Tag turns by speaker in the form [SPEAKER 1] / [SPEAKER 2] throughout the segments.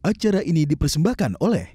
[SPEAKER 1] Acara ini dipersembahkan oleh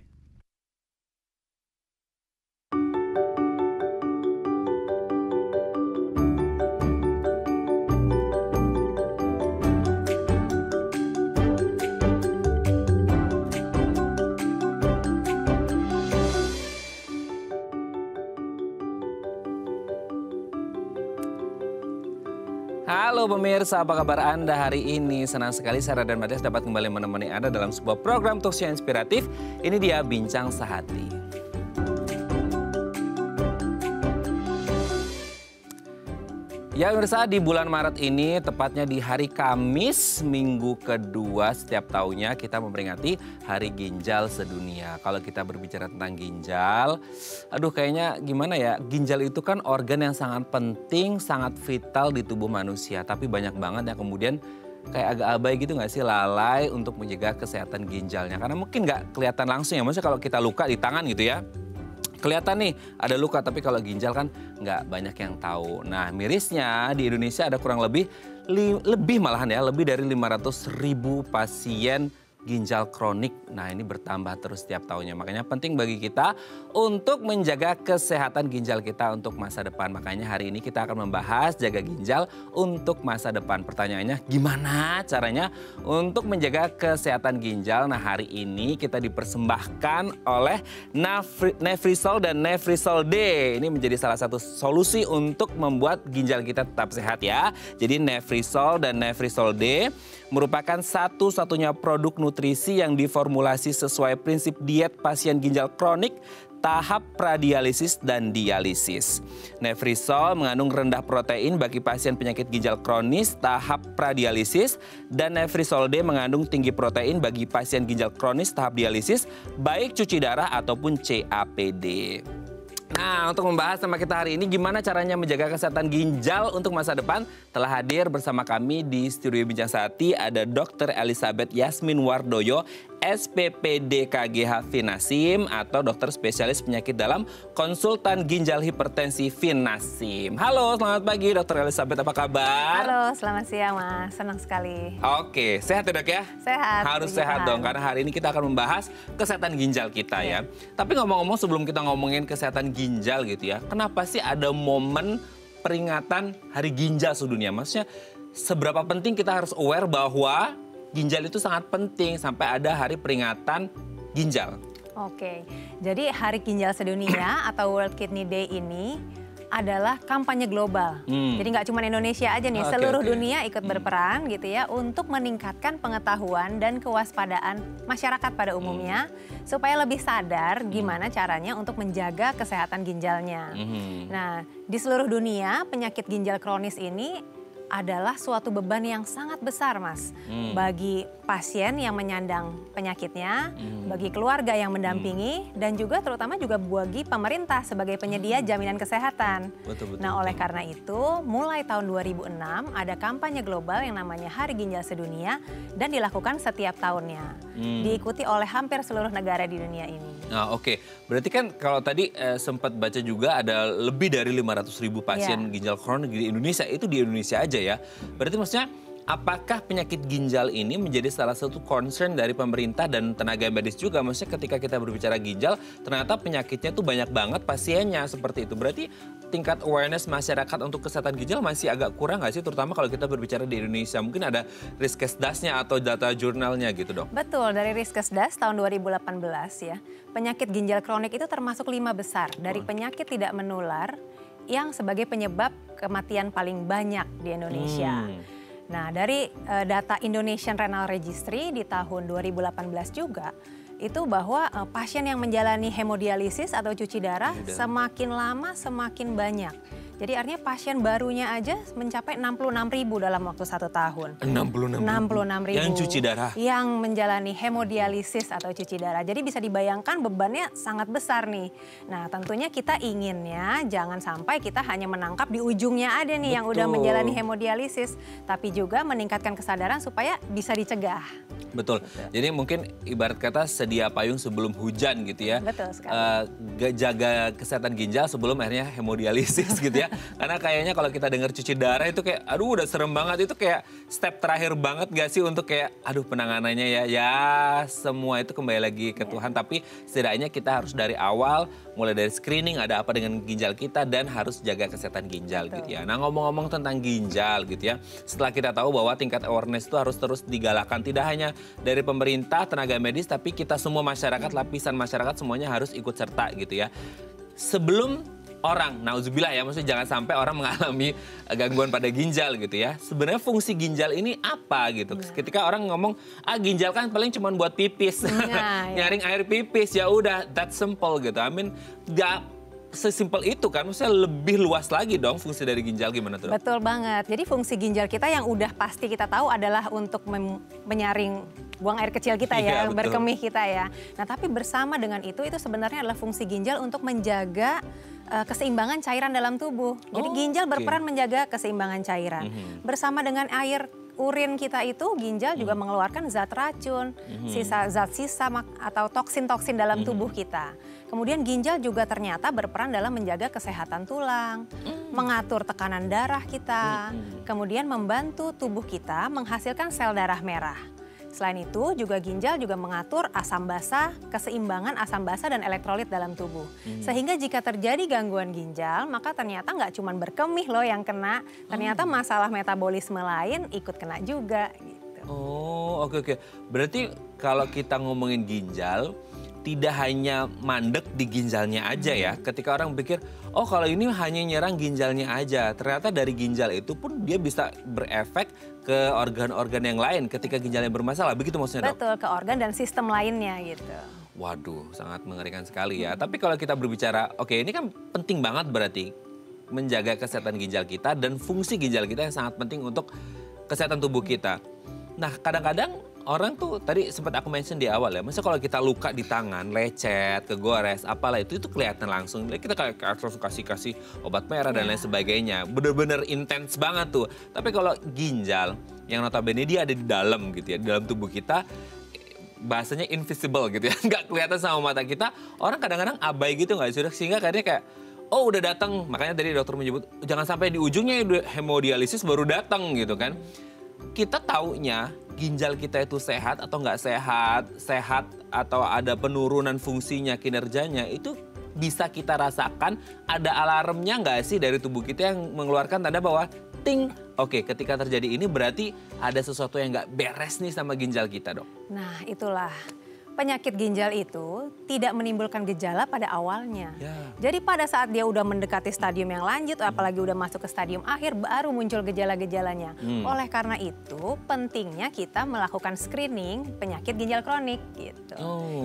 [SPEAKER 2] Halo pemirsa, apa kabar Anda hari ini? Senang sekali Sarah dan Matias dapat kembali menemani Anda dalam sebuah program talkshow inspiratif. Ini dia Bincang Sehati. Ya pemirsa, di bulan Maret ini, tepatnya di hari Kamis, minggu kedua setiap tahunnya kita memperingati Hari Ginjal Sedunia. Kalau kita berbicara tentang ginjal, kayaknya gimana ya, ginjal itu kan organ yang sangat penting, sangat vital di tubuh manusia. Tapi banyak banget yang kemudian kayak agak abai gitu nggak sih, lalai untuk menjaga kesehatan ginjalnya. Karena mungkin nggak kelihatan langsung ya, maksudnya kalau kita luka di tangan gitu ya. Kelihatan nih ada luka, tapi kalau ginjal kan nggak banyak yang tahu. Nah mirisnya di Indonesia ada kurang lebih malahan ya, lebih dari 500.000 pasien ginjal kronik. Nah ini bertambah terus setiap tahunnya. Makanya penting bagi kita untuk menjaga kesehatan ginjal kita untuk masa depan. Makanya hari ini kita akan membahas jaga ginjal untuk masa depan. Pertanyaannya gimana caranya untuk menjaga kesehatan ginjal? Nah hari ini kita dipersembahkan oleh Nefrisol dan Nefrisol D. Ini menjadi salah satu solusi untuk membuat ginjal kita tetap sehat ya. Jadi Nefrisol dan Nefrisol D merupakan satu-satunya produk nutrisi yang diformulasi sesuai prinsip diet pasien ginjal kronik tahap pradialisis dan dialisis. Nefrisol mengandung rendah protein bagi pasien penyakit ginjal kronis tahap pradialisis dan Nefrisol D mengandung tinggi protein bagi pasien ginjal kronis tahap dialisis baik cuci darah ataupun CAPD. Nah, untuk membahas sama kita hari ini gimana caranya menjaga kesehatan ginjal untuk masa depan, telah hadir bersama kami di studio Bincang Sehati ada Dr. Elizabeth Yasmin Wardoyo, SPPD KGH Finasim atau dokter spesialis penyakit dalam konsultan ginjal hipertensi Finasim. Halo, selamat pagi Dr. Elizabeth, apa kabar?
[SPEAKER 3] Halo, selamat siang Mas, senang sekali.
[SPEAKER 2] Oke, sehat ya Dok ya?
[SPEAKER 3] Sehat.
[SPEAKER 2] Harus sehat dong, karena hari ini kita akan membahas kesehatan ginjal kita ya. Tapi ngomong-ngomong sebelum kita ngomongin kesehatan ginjal gitu ya, kenapa sih ada momen peringatan Hari Ginjal Sedunia? Maksudnya seberapa penting kita harus aware bahwa ginjal itu sangat penting sampai ada hari peringatan ginjal.
[SPEAKER 3] Oke, jadi Hari Ginjal Sedunia atau World Kidney Day ini adalah kampanye global. Jadi nggak cuma Indonesia aja nih, seluruh dunia ikut berperan gitu ya untuk meningkatkan pengetahuan dan kewaspadaan masyarakat pada umumnya supaya lebih sadar gimana caranya untuk menjaga kesehatan ginjalnya. Nah, di seluruh dunia penyakit ginjal kronis ini adalah suatu beban yang sangat besar Mas. Bagi pasien yang menyandang penyakitnya, bagi keluarga yang mendampingi, dan juga terutama juga bagi pemerintah sebagai penyedia jaminan kesehatan. Nah oleh karena itu mulai tahun 2006 ada kampanye global yang namanya Hari Ginjal Sedunia dan dilakukan setiap tahunnya. Diikuti oleh hampir seluruh negara di dunia ini.
[SPEAKER 2] Nah, oke. Berarti kan kalau tadi sempat baca juga ada lebih dari 500.000 pasien ginjal kronik di Indonesia. Itu di Indonesia aja ya. Berarti maksudnya apakah penyakit ginjal ini menjadi salah satu concern dari pemerintah dan tenaga medis juga? Maksudnya ketika kita berbicara ginjal, ternyata penyakitnya tuh banyak banget pasiennya seperti itu. Berarti tingkat awareness masyarakat untuk kesehatan ginjal masih agak kurang nggak sih? Terutama kalau kita berbicara di Indonesia. Mungkin ada Riskesdas-nya atau data jurnalnya gitu dok?
[SPEAKER 3] Betul, dari Riskesdas tahun 2018 ya. Penyakit ginjal kronik itu termasuk 5 besar dari penyakit tidak menular yang sebagai penyebab kematian paling banyak di Indonesia. Nah, dari data Indonesian Renal Registry di tahun 2018 juga, itu bahwa pasien yang menjalani hemodialisis atau cuci darah semakin lama semakin banyak. Jadi artinya pasien barunya aja mencapai 66.000 dalam waktu 1 tahun.
[SPEAKER 2] 66.000? Yang cuci darah?
[SPEAKER 3] Yang menjalani hemodialisis atau cuci darah. Jadi bisa dibayangkan bebannya sangat besar nih. Nah tentunya kita inginnya jangan sampai kita hanya menangkap di ujungnya ada nih yang udah menjalani hemodialisis. Tapi juga meningkatkan kesadaran supaya bisa dicegah.
[SPEAKER 2] Betul. Jadi mungkin ibarat kata sedia payung sebelum hujan gitu ya.
[SPEAKER 3] Betul sekali.
[SPEAKER 2] Jaga kesehatan ginjal sebelum akhirnya hemodialisis gitu ya. Karena kayaknya kalau kita dengar cuci darah itu kayak aduh udah serem banget. Itu kayak step terakhir banget gak sih untuk kayak aduh penanganannya ya. Ya semua itu kembali lagi ke Tuhan. Tapi setidaknya kita harus dari awal mulai dari screening ada apa dengan ginjal kita dan harus jaga kesehatan ginjal gitu ya. Nah ngomong-ngomong tentang ginjal gitu ya. Setelah kita tahu bahwa tingkat awareness itu harus terus digalakkan. Tidak hanya dari pemerintah, tenaga medis, tapi kita semua masyarakat, lapisan masyarakat semuanya harus ikut serta gitu ya. Sebelum orang, nauzubillah ya, maksudnya jangan sampai orang mengalami gangguan pada ginjal gitu ya. Sebenarnya fungsi ginjal ini apa gitu. Ketika orang ngomong, ginjal kan paling cuma buat pipis, nyaring air pipis, ya udah, that simple gitu. I mean, gak sesimpel itu kan, maksudnya lebih luas lagi dong fungsi dari ginjal, gimana tuh?
[SPEAKER 3] Betul banget, jadi fungsi ginjal kita yang udah pasti kita tahu adalah untuk menyaring buang air kecil kita ya, berkemih kita ya. Nah tapi bersama dengan itu sebenarnya adalah fungsi ginjal untuk menjaga keseimbangan cairan dalam tubuh. Jadi ginjal berperan menjaga keseimbangan cairan. Bersama dengan air urin kita itu, ginjal juga mengeluarkan zat racun, zat sisa atau toksin-toksin dalam tubuh kita. Kemudian ginjal juga ternyata berperan dalam menjaga kesehatan tulang, mengatur tekanan darah kita, kemudian membantu tubuh kita menghasilkan sel darah merah. Selain itu juga ginjal juga mengatur asam basa, keseimbangan asam basa dan elektrolit dalam tubuh. Sehingga jika terjadi gangguan ginjal, maka ternyata nggak cuma berkemih loh yang kena, ternyata masalah metabolisme lain ikut kena juga gitu.
[SPEAKER 2] Oh, oke. Berarti kalau kita ngomongin ginjal, tidak hanya mandek di ginjalnya aja ya. Ketika orang pikir, oh kalau ini hanya nyerang ginjalnya aja. Ternyata dari ginjal itu pun dia bisa berefek ke organ-organ yang lain ketika ginjalnya bermasalah. Begitu maksudnya, Dok?
[SPEAKER 3] Betul, ke organ dan sistem lainnya gitu.
[SPEAKER 2] Waduh, sangat mengerikan sekali ya. Tapi kalau kita berbicara, oke ini kan penting banget berarti menjaga kesehatan ginjal kita dan fungsi ginjal kita yang sangat penting untuk kesehatan tubuh kita. Nah kadang-kadang orang tuh tadi sempat aku mention di awal ya, maksudnya kalau kita luka di tangan, lecet, kegores, apalah itu kelihatan langsung. Kita kayak langsung kasih obat merah dan lain sebagainya. Bener-bener intens banget tuh. Tapi kalau ginjal yang notabene dia ada di dalam gitu ya, di dalam tubuh kita, bahasanya invisible gitu ya, nggak kelihatan sama mata kita. Orang kadang-kadang abai gitu nggak sih, sehingga kadang kayak oh udah datang. Makanya tadi dokter menyebut jangan sampai di ujungnya hemodialisis baru datang gitu kan. Kita taunya ginjal kita itu sehat atau nggak sehat atau ada penurunan fungsinya, kinerjanya, itu bisa kita rasakan ada alarmnya nggak sih dari tubuh kita yang mengeluarkan tanda bahwa ting, oke ketika terjadi ini berarti ada sesuatu yang nggak beres nih sama ginjal kita, Dok.
[SPEAKER 3] Nah itulah. Penyakit ginjal itu tidak menimbulkan gejala pada awalnya. Jadi pada saat dia udah mendekati stadium yang lanjut, apalagi udah masuk ke stadium akhir, baru muncul gejala-gejalanya. Oleh karena itu, pentingnya kita melakukan screening penyakit ginjal kronik gitu.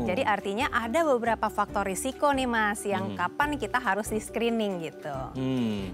[SPEAKER 3] Jadi artinya ada beberapa faktor risiko nih Mas, yang kapan kita harus di screening gitu.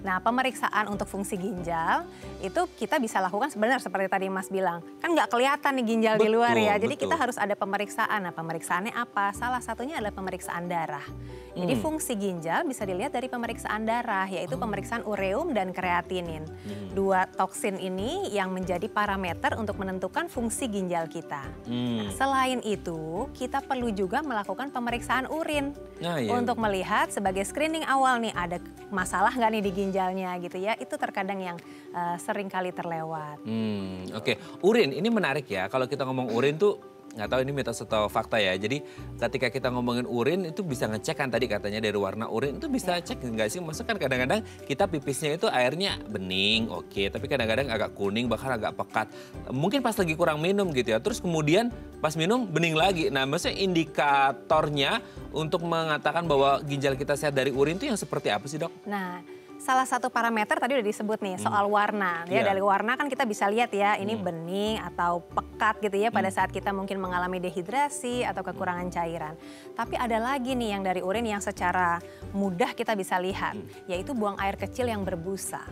[SPEAKER 3] Nah pemeriksaan untuk fungsi ginjal itu kita bisa lakukan sebenarnya seperti tadi Mas bilang, kan nggak kelihatan nih ginjal di luar ya. Jadi kita harus ada pemeriksaan. Nah, pemeriksaannya apa? Salah satunya adalah pemeriksaan darah. Jadi fungsi ginjal bisa dilihat dari pemeriksaan darah, yaitu pemeriksaan ureum dan kreatinin. Dua toksin ini yang menjadi parameter untuk menentukan fungsi ginjal kita. Nah, selain itu, kita perlu juga melakukan pemeriksaan urin untuk melihat sebagai screening awal nih ada masalah nggak nih di ginjalnya gitu ya. Itu terkadang yang sering kali terlewat.
[SPEAKER 2] Oke. Urin ini menarik ya. Kalau kita ngomong urin tuh nggak tahu ini mitos atau fakta ya. Jadi ketika kita ngomongin urin itu bisa ngecek kan tadi katanya dari warna urin itu bisa cek nggak sih? Maksudnya kan kadang-kadang kita pipisnya itu airnya bening, oke. Tapi kadang-kadang agak kuning bahkan agak pekat. Mungkin pas lagi kurang minum gitu ya. Terus kemudian pas minum bening lagi. Nah maksudnya indikatornya untuk mengatakan bahwa ginjal kita sehat dari urin itu yang seperti apa sih, Dok?
[SPEAKER 3] Nah, salah satu parameter tadi udah disebut nih soal warna. Ya dari warna kan kita bisa lihat ya ini bening atau pekat gitu ya pada saat kita mungkin mengalami dehidrasi atau kekurangan cairan. Tapi ada lagi nih yang dari urin yang secara mudah kita bisa lihat, yaitu buang air kecil yang berbusa.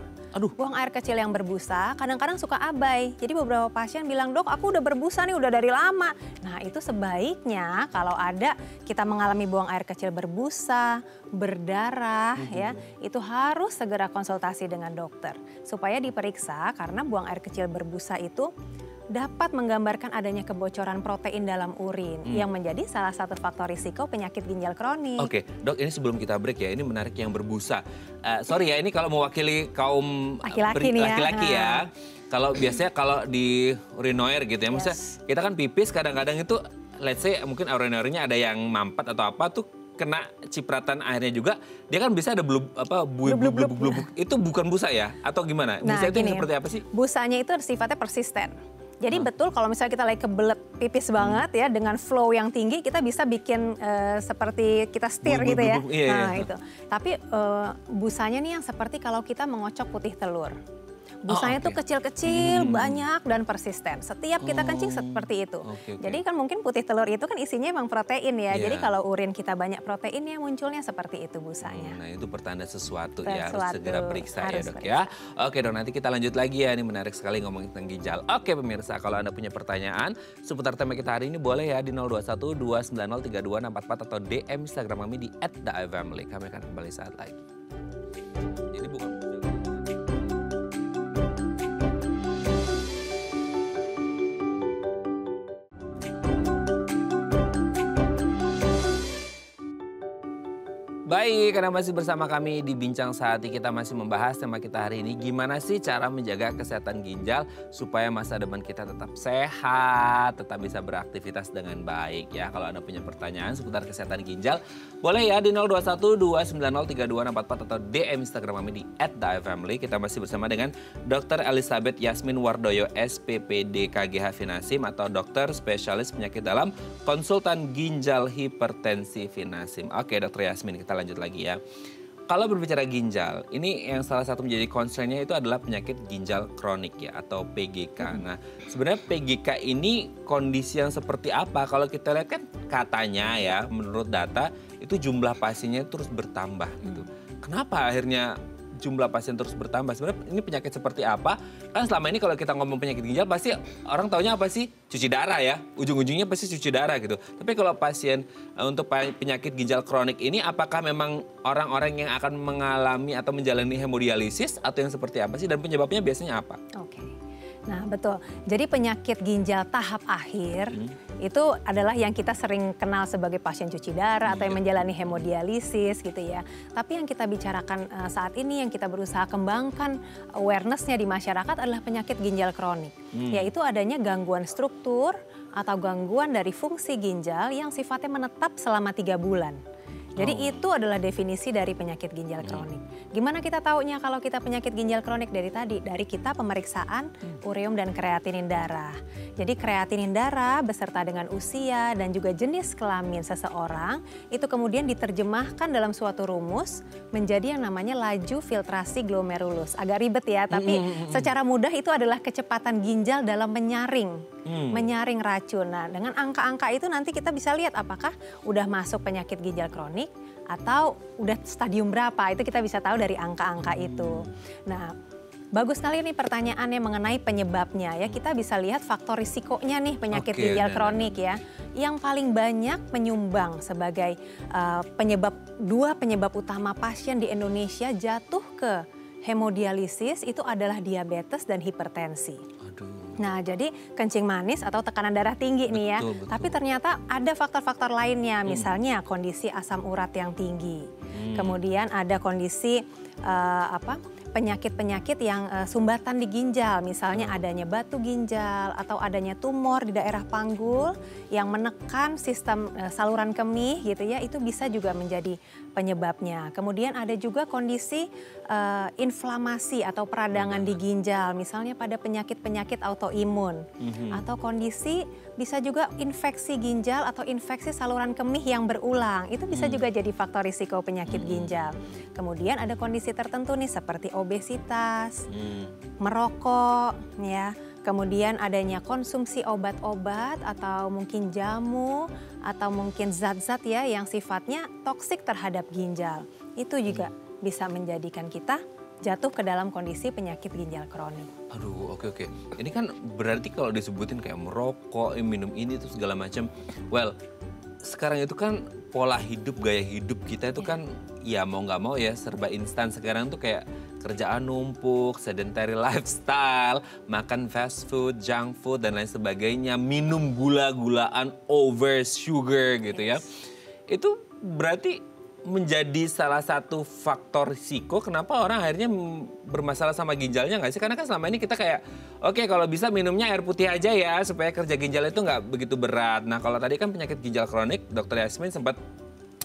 [SPEAKER 3] Buang air kecil yang berbusa kadang-kadang suka abai. Jadi beberapa pasien bilang, "Dok, aku udah berbusa nih udah dari lama." Nah, itu sebaiknya kalau ada kita mengalami buang air kecil berbusa, berdarah ya, itu harus segera konsultasi dengan dokter supaya diperiksa karena buang air kecil berbusa itu dapat menggambarkan adanya kebocoran protein dalam urin yang menjadi salah satu faktor risiko penyakit ginjal kronik.
[SPEAKER 2] Oke, Dok, ini sebelum kita break ya, ini menarik yang berbusa. Sorry ya, ini kalau mewakili kaum laki-laki ya. Kalau biasanya kalau di urinoir gitu ya, maksudnya kita kan pipis kadang-kadang itu, let's say mungkin urinoirnya ada yang mampet atau apa tuh, kena cipratan airnya juga, dia kan bisa ada blubuk. Itu bukan busa ya? Atau gimana? Busa itu yang seperti apa sih?
[SPEAKER 3] Busanya itu sifatnya persisten. Jadi betul kalau misalnya kita lagi kebelet pipis banget ya, dengan flow yang tinggi kita bisa bikin seperti kita setir gitu ya. Nah itu. Tapi busanya nih yang seperti kalau kita mengocok putih telur. Busanya tuh kecil-kecil, banyak dan persisten. Setiap kita kencing seperti itu. Jadi kan mungkin putih telur itu kan isinya memang protein ya. Jadi kalau urin kita banyak proteinnya, munculnya seperti itu busanya.
[SPEAKER 2] Nah itu pertanda sesuatu ya, harus segera periksa ya Dok ya. Oke Dok, nanti kita lanjut lagi ya. Ini menarik sekali ngomongin tentang ginjal. Oke pemirsa, kalau Anda punya pertanyaan seputar tema kita hari ini boleh ya di 021 290 3244 atau DM Instagram kami di @theifamily. Kami akan kembali saat lagi. Jadi bukan baik, karena masih bersama kami di Bincang Sehati, kita masih membahas tema kita hari ini. Gimana sih cara menjaga kesehatan ginjal supaya masa depan kita tetap sehat, tetap bisa beraktivitas dengan baik ya. Kalau Anda punya pertanyaan seputar kesehatan ginjal, boleh ya di 021 290 3244 atau DM Instagram kami di @theifamily. Kita masih bersama dengan Dr. Elizabeth Yasmin Wardoyo, SPPD KGH Finasim atau dokter spesialis penyakit dalam, konsultan ginjal hipertensi Finasim. Oke Dr. Yasmin, kita lanjut lagi ya. Kalau berbicara ginjal, ini yang salah satu menjadi concernnya itu adalah penyakit ginjal kronik ya atau PGK. Nah sebenarnya PGK ini kondisi yang seperti apa? Kalau kita lihat kan katanya ya menurut data itu jumlah pasiennya terus bertambah gitu. Kenapa akhirnya jumlah pasien terus bertambah? Sebenarnya ini penyakit seperti apa? Kan selama ini kalau kita ngomong penyakit ginjal pasti orang taunya apa sih? Cuci darah ya. Ujung-ujungnya pasti cuci darah gitu. Tapi kalau pasien untuk penyakit ginjal kronik ini apakah memang orang-orang yang akan mengalami atau menjalani hemodialisis atau yang seperti apa sih? Dan penyebabnya biasanya apa?
[SPEAKER 3] Oke. Nah betul, jadi penyakit ginjal tahap akhir itu adalah yang kita sering kenal sebagai pasien cuci darah atau yang menjalani hemodialisis gitu ya. Tapi yang kita bicarakan saat ini, yang kita berusaha kembangkan awareness-nya di masyarakat adalah penyakit ginjal kronik. Yaitu adanya gangguan struktur atau gangguan dari fungsi ginjal yang sifatnya menetap selama 3 bulan. Jadi itu adalah definisi dari penyakit ginjal kronik. Gimana kita taunya kalau kita penyakit ginjal kronik dari tadi? Dari kita pemeriksaan ureum dan kreatinin darah. Jadi kreatinin darah beserta dengan usia dan juga jenis kelamin seseorang itu kemudian diterjemahkan dalam suatu rumus menjadi yang namanya laju filtrasi glomerulus. Agak ribet ya, tapi secara mudah itu adalah kecepatan ginjal dalam menyaring racun. Nah, dengan angka-angka itu nanti kita bisa lihat apakah udah masuk penyakit ginjal kronik atau udah stadium berapa, itu kita bisa tahu dari angka-angka itu. Nah, bagus sekali nih pertanyaannya mengenai penyebabnya ya. Kita bisa lihat faktor risikonya nih penyakit ginjal kronik ya. Yang paling banyak menyumbang sebagai dua penyebab utama pasien di Indonesia jatuh ke hemodialisis itu adalah diabetes dan hipertensi. Nah, jadi kencing manis atau tekanan darah tinggi nih ya. Tapi ternyata ada faktor-faktor lainnya, misalnya kondisi asam urat yang tinggi. Kemudian ada kondisi penyakit-penyakit yang sumbatan di ginjal, misalnya adanya batu ginjal atau adanya tumor di daerah panggul yang menekan sistem saluran kemih gitu ya, itu bisa juga menjadi penyebabnya. Kemudian ada juga kondisi inflamasi atau peradangan di ginjal, misalnya pada penyakit-penyakit autoimun atau kondisi bisa juga infeksi ginjal atau infeksi saluran kemih yang berulang, itu bisa juga jadi faktor risiko penyakit ginjal. Kemudian ada kondisi tertentu nih seperti obesitas, merokok ya. Kemudian adanya konsumsi obat-obat atau mungkin jamu atau mungkin zat-zat ya yang sifatnya toksik terhadap ginjal. Itu juga bisa menjadikan kita jatuh ke dalam kondisi penyakit ginjal kronik.
[SPEAKER 2] Aduh, oke. Ini kan berarti kalau disebutin kayak merokok, minum ini, itu segala macam. Well, sekarang itu kan pola hidup, gaya hidup kita itu kan ya mau nggak mau ya serba instan. Sekarang tuh kayak kerjaan numpuk, sedentary lifestyle, makan fast food, junk food, dan lain sebagainya, minum gula-gulaan, over sugar gitu ya. Itu berarti menjadi salah satu faktor risiko kenapa orang akhirnya bermasalah sama ginjalnya nggak sih? Karena kan selama ini kita kayak, oke, kalau bisa minumnya air putih aja ya supaya kerja ginjal itu nggak begitu berat. Nah kalau tadi kan penyakit ginjal kronik, Dr. Yasmin sempat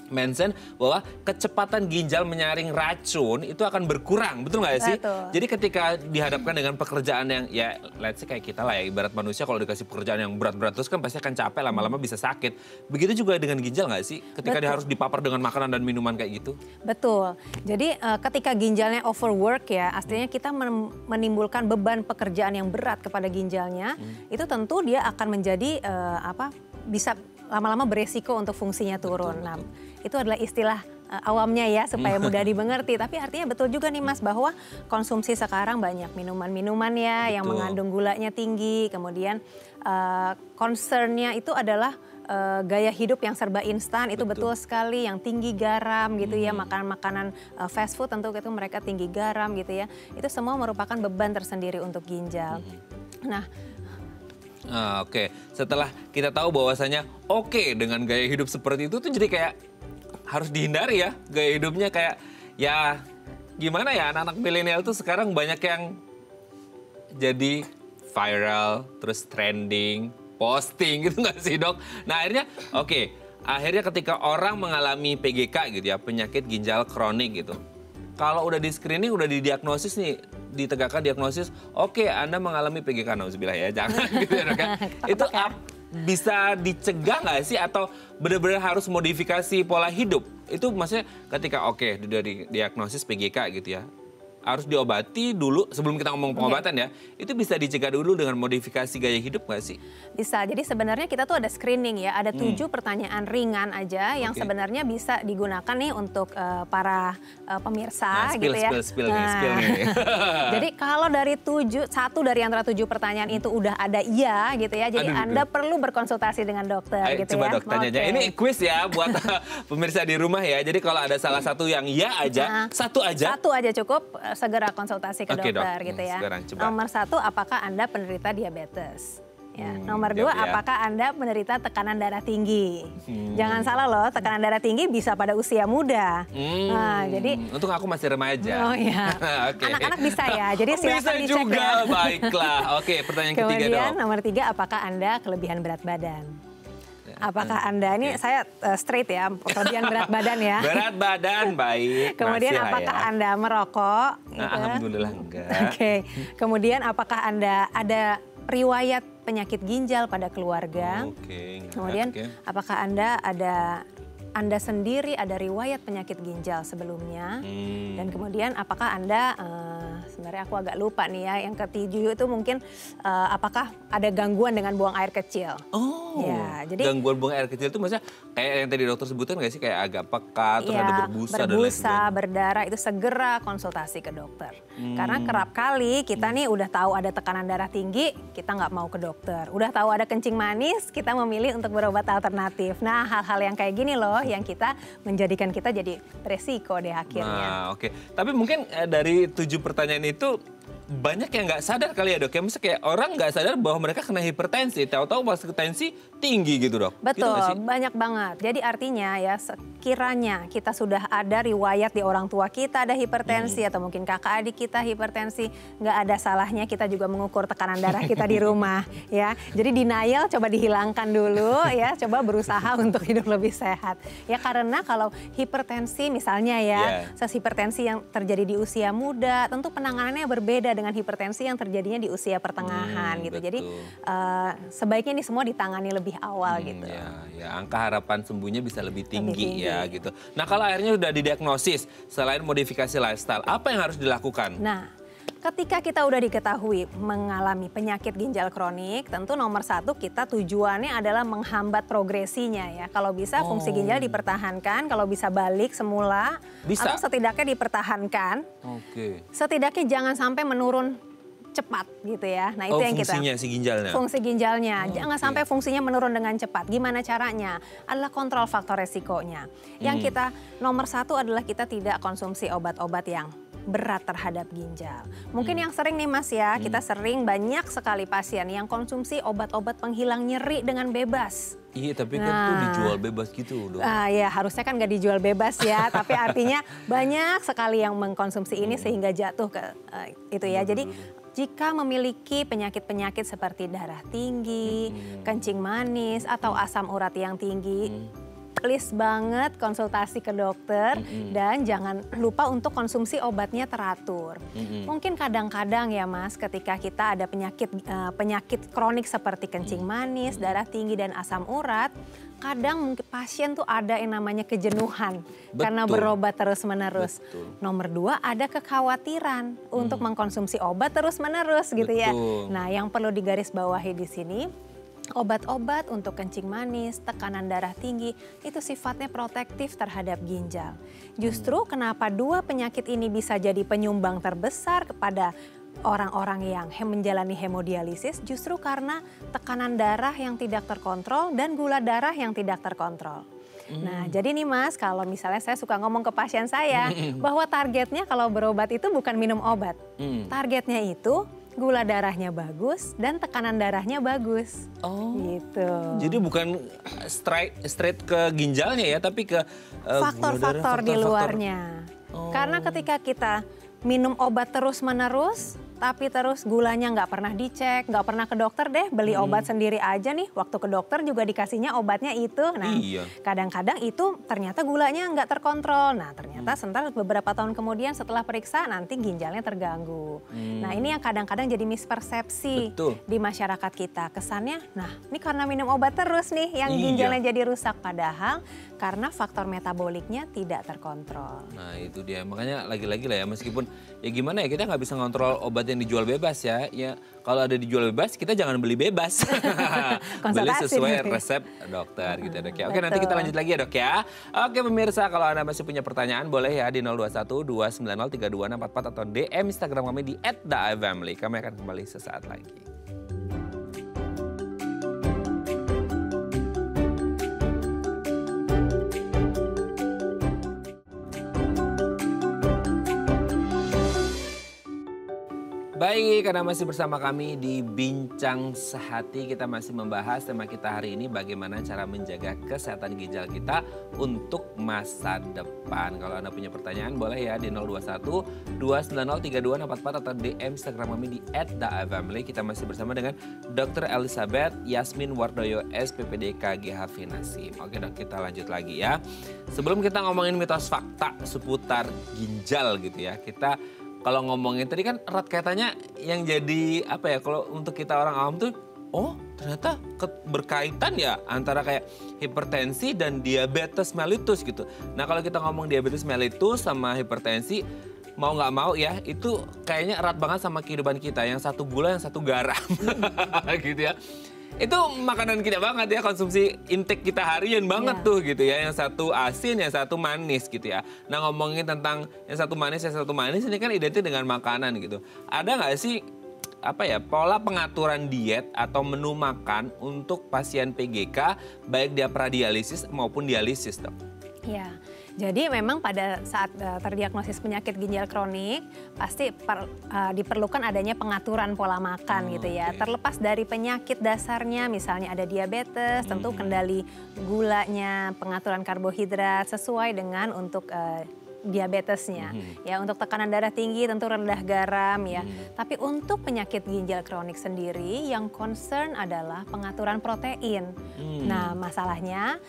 [SPEAKER 2] mention bahwa kecepatan ginjal menyaring racun itu akan berkurang, betul nggak sih?
[SPEAKER 3] Betul.
[SPEAKER 2] Jadi ketika dihadapkan dengan pekerjaan yang ya let's say kayak kita lah ya, ibarat manusia kalau dikasih pekerjaan yang berat-berat terus kan pasti akan capek, lama-lama bisa sakit. Begitu juga dengan ginjal nggak sih? Ketika dia harus dipapar dengan makanan dan minuman kayak gitu?
[SPEAKER 3] Betul. Jadi ketika ginjalnya overwork ya, artinya kita menimbulkan beban pekerjaan yang berat kepada ginjalnya, itu tentu dia akan menjadi bisa lama-lama beresiko untuk fungsinya turun. Betul. Nah, itu adalah istilah awamnya ya supaya mudah dimengerti. Tapi artinya betul juga nih Mas bahwa konsumsi sekarang banyak minuman-minuman ya yang mengandung gulanya tinggi. Kemudian concernnya itu adalah gaya hidup yang serba instan, itu betul sekali, yang tinggi garam gitu ya, makanan-makanan fast food tentu itu mereka tinggi garam gitu ya. Itu semua merupakan beban tersendiri untuk ginjal. Nah,
[SPEAKER 2] oke. Setelah kita tahu bahwasanya dengan gaya hidup seperti itu tuh jadi kayak harus dihindari ya gaya hidupnya kayak ya gimana ya anak-anak milenial tuh sekarang banyak yang jadi viral terus trending posting gitu nggak sih dok? Nah akhirnya ketika orang mengalami PGK gitu ya, penyakit ginjal kronik gitu, kalau udah di screening udah didiagnosis nih, ditegakkan diagnosis, Anda mengalami PGK, nauzubillah ya, jangan gitu ya dok ya. Itu bisa dicegah nggak sih atau benar-benar harus modifikasi pola hidup? Itu maksudnya ketika udah didiagnosis PGK gitu ya, harus diobati dulu sebelum kita ngomong pengobatan ya, itu bisa dicegah dulu dengan modifikasi gaya hidup nggak sih? Bisa,
[SPEAKER 3] jadi sebenarnya kita tuh ada screening ya, ada 7 pertanyaan ringan aja yang sebenarnya bisa digunakan nih untuk para pemirsa gitu ya.
[SPEAKER 2] Spill nih.
[SPEAKER 3] Jadi kalau dari 1 dari antara 7 pertanyaan itu udah ada iya gitu ya, jadi Anda perlu berkonsultasi dengan dokter gitu
[SPEAKER 2] coba
[SPEAKER 3] ya.
[SPEAKER 2] Dok, tanya aja. Ini quiz ya buat pemirsa di rumah ya, jadi kalau ada salah satu yang iya aja, satu aja cukup, segera konsultasi ke dokter gitu ya. Nomor 1, apakah Anda penderita diabetes? Ya. Nomor 2, apakah Anda penderita tekanan darah tinggi? Jangan salah loh, tekanan darah tinggi bisa pada usia muda. Nah, jadi untung aku masih remaja.
[SPEAKER 3] Oh iya. Anak-anak bisa ya. Jadi silakan dicek
[SPEAKER 2] juga,
[SPEAKER 3] ya.
[SPEAKER 2] Baiklah. Pertanyaan ketiga dong.
[SPEAKER 3] Kemudian nomor 3, apakah Anda kelebihan berat badan? Apakah Anda, ini saya straight ya, kelebihan berat badan ya.
[SPEAKER 2] Berat badan, baik.
[SPEAKER 3] Kemudian apakah Anda merokok? Gitu.
[SPEAKER 2] Alhamdulillah enggak.
[SPEAKER 3] Kemudian apakah Anda ada riwayat penyakit ginjal pada keluarga? Kemudian apakah Anda sendiri ada riwayat penyakit ginjal sebelumnya? Dan kemudian apakah Anda, sebenarnya aku agak lupa nih ya, yang ketujuh itu mungkin apakah ada gangguan dengan buang air kecil?
[SPEAKER 2] Ya, jadi gangguan buang air kecil itu maksudnya kayak yang tadi dokter sebutkan nggak sih, kayak agak pekat, terus ada berbusa dan lain sebagainya?
[SPEAKER 3] Berdarah, itu segera konsultasi ke dokter. Karena kerap kali kita nih udah tahu ada tekanan darah tinggi, kita nggak mau ke dokter. Udah tahu ada kencing manis, kita memilih untuk berobat alternatif. Nah, hal-hal yang kayak gini loh yang kita menjadikan kita jadi resiko deh akhirnya.
[SPEAKER 2] Nah, tapi mungkin dari 7 pertanyaan itu banyak yang nggak sadar kali ya dok ya, misalnya kayak orang nggak sadar bahwa mereka kena hipertensi, tahu-tahu pas tensi tinggi gitu dok.
[SPEAKER 3] Betul,
[SPEAKER 2] gitu
[SPEAKER 3] banyak banget. Jadi artinya ya sekiranya kita sudah ada riwayat di orang tua kita ada hipertensi atau mungkin kakak adik kita hipertensi, nggak ada salahnya kita juga mengukur tekanan darah kita di rumah ya. Jadi denial coba dihilangkan dulu ya, coba berusaha untuk hidup lebih sehat. Ya karena kalau hipertensi misalnya ya, hipertensi yang terjadi di usia muda tentu penanganannya berbeda dengan hipertensi yang terjadinya di usia pertengahan gitu. Betul. Jadi sebaiknya ini semua ditangani lebih awal gitu.
[SPEAKER 2] Ya, angka harapan sembuhnya bisa lebih tinggi ya gitu. Nah kalau akhirnya sudah didiagnosis, selain modifikasi lifestyle, apa yang harus dilakukan?
[SPEAKER 3] Nah, ketika kita udah diketahui mengalami penyakit ginjal kronik, tentu nomor 1 kita tujuannya adalah menghambat progresinya ya. Kalau bisa fungsi ginjal dipertahankan, kalau bisa balik semula, atau setidaknya dipertahankan. Setidaknya jangan sampai menurun cepat gitu ya. Nah itu yang kita.
[SPEAKER 2] Fungsinya si ginjalnya?
[SPEAKER 3] Fungsi ginjalnya. Jangan sampai fungsinya menurun dengan cepat. Gimana caranya? Adalah kontrol faktor resikonya. Yang kita nomor 1 adalah kita tidak konsumsi obat-obat yang berat terhadap ginjal. Mungkin yang sering nih Mas ya, kita sering banyak sekali pasien yang konsumsi obat-obat penghilang nyeri dengan bebas.
[SPEAKER 2] Iya, tapi kan tuh dijual bebas gitu dong.
[SPEAKER 3] Ya harusnya kan nggak dijual bebas ya, tapi artinya banyak sekali yang mengkonsumsi ini sehingga jatuh ke itu ya. Jadi jika memiliki penyakit-penyakit seperti darah tinggi, kencing manis, atau asam urat yang tinggi, please banget konsultasi ke dokter dan jangan lupa untuk konsumsi obatnya teratur. Mungkin kadang-kadang ya Mas, ketika kita ada penyakit kronik seperti kencing manis, darah tinggi dan asam urat, kadang mungkin pasien tuh ada yang namanya kejenuhan karena berobat terus-menerus. Nomor 2 ada kekhawatiran untuk mengkonsumsi obat terus-menerus gitu ya. Nah, yang perlu digarisbawahi di sini, obat-obat untuk kencing manis, tekanan darah tinggi, itu sifatnya protektif terhadap ginjal. Justru kenapa 2 penyakit ini bisa jadi penyumbang terbesar kepada orang-orang yang menjalani hemodialisis, justru karena tekanan darah yang tidak terkontrol dan gula darah yang tidak terkontrol. Nah, jadi nih Mas, kalau misalnya saya suka ngomong ke pasien saya, bahwa targetnya kalau berobat itu bukan minum obat. Targetnya itu gula darahnya bagus dan tekanan darahnya bagus. Gitu.
[SPEAKER 2] Jadi bukan straight ke ginjalnya ya, tapi ke
[SPEAKER 3] faktor-faktor di luarnya. Karena ketika kita minum obat terus-menerus, tapi terus gulanya nggak pernah dicek, nggak pernah ke dokter deh, beli obat sendiri aja nih. Waktu ke dokter juga dikasihnya obatnya itu. Nah, kadang-kadang itu ternyata gulanya nggak terkontrol. Nah, ternyata sebentar beberapa tahun kemudian setelah periksa nanti ginjalnya terganggu. Nah, ini yang kadang-kadang jadi mispersepsi di masyarakat kita. Kesannya, nah ini karena minum obat terus nih yang ginjalnya jadi rusak. Padahal karena faktor metaboliknya tidak terkontrol.
[SPEAKER 2] Nah, itu dia. Makanya lagi-lagi lah ya, meskipun ya gimana ya, kita nggak bisa ngontrol obat yang dijual bebas ya. Ya kalau ada dijual bebas, kita jangan beli bebas. Beli sesuai resep dokter gitu ya Dok ya. Oke, nanti kita lanjut lagi ya Dok ya. Oke pemirsa, kalau Anda masih punya pertanyaan boleh ya di 021 290 32644 atau DM Instagram kami di @theifamily. Kami akan kembali sesaat lagi. Baik, karena masih bersama kami di Bincang Sehati, kita masih membahas tema kita hari ini bagaimana cara menjaga kesehatan ginjal kita untuk masa depan. Kalau Anda punya pertanyaan boleh ya di 021 290 32644 atau DM Instagram kami di @theifamily. Kita masih bersama dengan Dr. Elizabeth Yasmin Wardoyo SPPD KGH Finasi. Oke Dok, kita lanjut lagi ya. Sebelum kita ngomongin mitos fakta seputar ginjal gitu ya, kita kalau ngomongin tadi kan erat kaitannya yang jadi apa ya, kalau untuk kita orang awam tuh, oh ternyata berkaitan ya antara kayak hipertensi dan diabetes mellitus gitu. Nah kalau kita ngomong diabetes mellitus sama hipertensi, mau nggak mau ya itu kayaknya erat banget sama kehidupan kita. Yang satu gula, yang satu garam gitu ya. Itu makanan kita banget ya, konsumsi intake kita harian banget tuh gitu ya. Yang satu asin, yang satu manis gitu ya. Nah ngomongin tentang yang satu manis ini kan identik dengan makanan gitu. Ada nggak sih apa ya pola pengaturan diet atau menu makan untuk pasien PGK baik dia pradialisis maupun dialisis Dok?
[SPEAKER 3] Ya, jadi memang pada saat terdiagnosis penyakit ginjal kronik pasti diperlukan adanya pengaturan pola makan gitu ya. Terlepas dari penyakit dasarnya, misalnya ada diabetes, tentu kendali gulanya, pengaturan karbohidrat sesuai dengan untuk diabetesnya. Ya, untuk tekanan darah tinggi tentu rendah garam ya. Tapi untuk penyakit ginjal kronik sendiri yang concern adalah pengaturan protein. Nah, masalahnya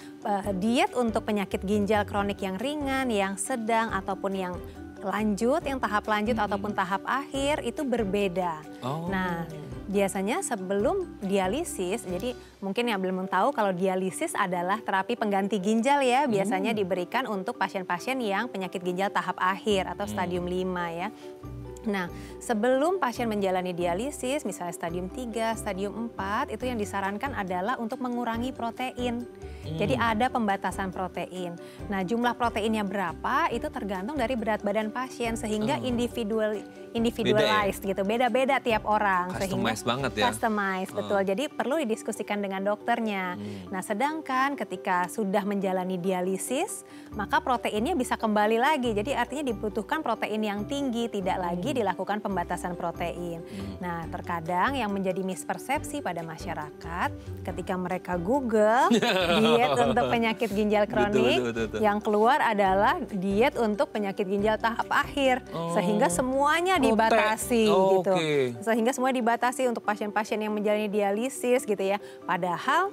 [SPEAKER 3] diet untuk penyakit ginjal kronik yang ringan, yang sedang ataupun yang lanjut, yang tahap lanjut ataupun tahap akhir itu berbeda. Nah, biasanya sebelum dialisis, jadi mungkin yang belum tahu kalau dialisis adalah terapi pengganti ginjal ya. Biasanya diberikan untuk pasien-pasien yang penyakit ginjal tahap akhir atau stadium 5 ya. Nah, sebelum pasien menjalani dialisis, misalnya stadium 3, stadium 4, itu yang disarankan adalah untuk mengurangi protein. Jadi ada pembatasan protein. Nah, jumlah proteinnya berapa itu tergantung dari berat badan pasien sehingga individualized gitu. Beda-beda tiap orang.
[SPEAKER 2] Customize banget ya.
[SPEAKER 3] Customize, betul. Jadi perlu didiskusikan dengan dokternya. Nah, sedangkan ketika sudah menjalani dialisis, maka proteinnya bisa kembali lagi. Jadi artinya dibutuhkan protein yang tinggi, tidak lagi dilakukan pembatasan protein. Nah, terkadang yang menjadi mispersepsi pada masyarakat ketika mereka Google diet untuk penyakit ginjal kronik,
[SPEAKER 2] betul.
[SPEAKER 3] yang keluar adalah diet untuk penyakit ginjal tahap akhir, sehingga semuanya dibatasi gitu. Sehingga semua dibatasi untuk pasien-pasien yang menjalani dialisis gitu ya. Padahal